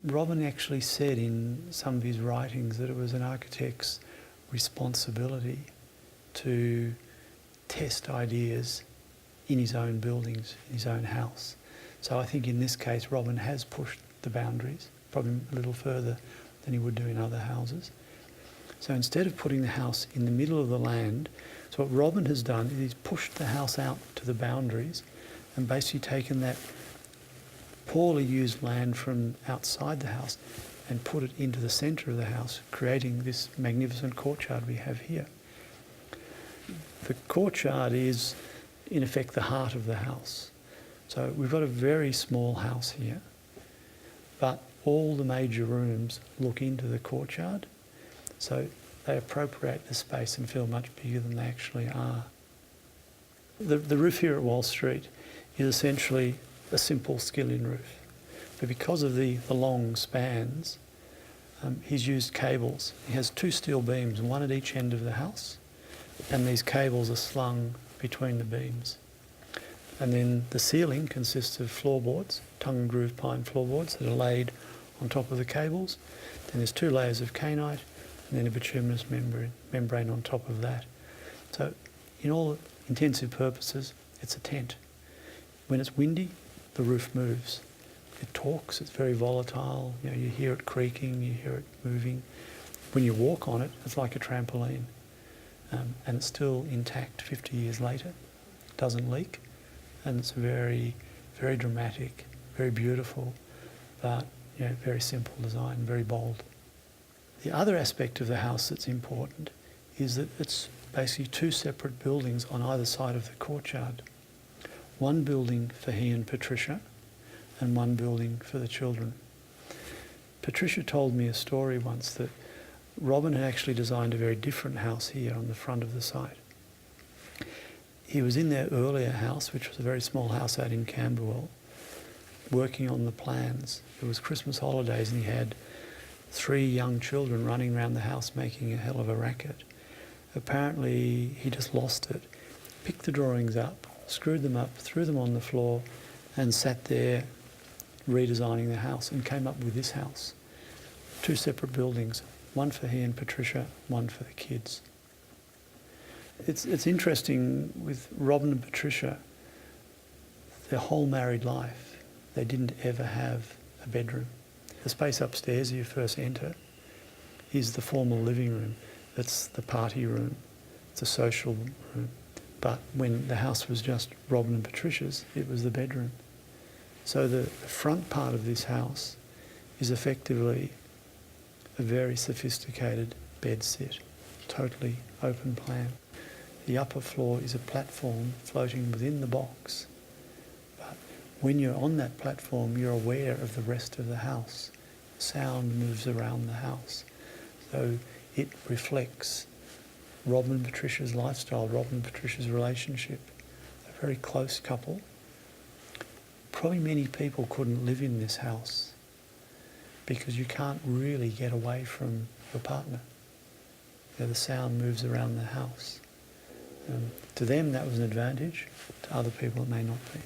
Robin actually said in some of his writings that it was an architect's responsibility to test ideas in his own buildings, in his own house. So I think in this case Robin has pushed the boundaries, probably a little further than he would do in other houses. So instead of putting the house in the middle of the land, so what Robin has done is he's pushed the house out to the boundaries and basically taken that poorly used land from outside the house and put it into the centre of the house, creating this magnificent courtyard we have here. The courtyard is, in effect, the heart of the house. So we've got a very small house here, but all the major rooms look into the courtyard, so they appropriate the space and feel much bigger than they actually are. The roof here at Walsh Street is essentially a simple skillion roof, but because of the long spans, he's used cables. He has two steel beams, one at each end of the house, and these cables are slung between the beams. And then the ceiling consists of floorboards, tongue and groove pine floorboards that are laid on top of the cables. Then there's 2 layers of kainite and then a bituminous membrane on top of that. So in all intensive purposes, it's a tent. When it's windy, the roof moves. It talks, it's very volatile, you hear it creaking, you hear it moving. When you walk on it, it's like a trampoline. And it's still intact 50 years later. It doesn't leak, and it's very, very dramatic, very beautiful, but very simple design, very bold. The other aspect of the house that's important is that it's basically 2 separate buildings on either side of the courtyard. One building for he and Patricia, and one building for the children. Patricia told me a story once that Robin had actually designed a very different house here on the front of the site. He was in their earlier house, which was a very small house out in Camberwell, working on the plans. It was Christmas holidays and he had 3 young children running around the house making a hell of a racket. Apparently he just lost it, picked the drawings up, screwed them up, threw them on the floor and sat there redesigning the house and came up with this house. 2 separate buildings, one for he and Patricia, one for the kids. It's interesting with Robin and Patricia, their whole married life, they didn't ever have a bedroom. The space upstairs you first enter is the formal living room. It's the party room, it's a social room. But when the house was just Robin and Patricia's, it was the bedroom. So the front part of this house is effectively a very sophisticated bed sit, totally open plan. The upper floor is a platform floating within the box. But when you're on that platform, you're aware of the rest of the house. Sound moves around the house. So it reflects Robin and Patricia's lifestyle, Robin and Patricia's relationship. A very close couple. Probably many people couldn't live in this house because you can't really get away from your partner. The sound moves around the house. To them that was an advantage, to other people it may not be.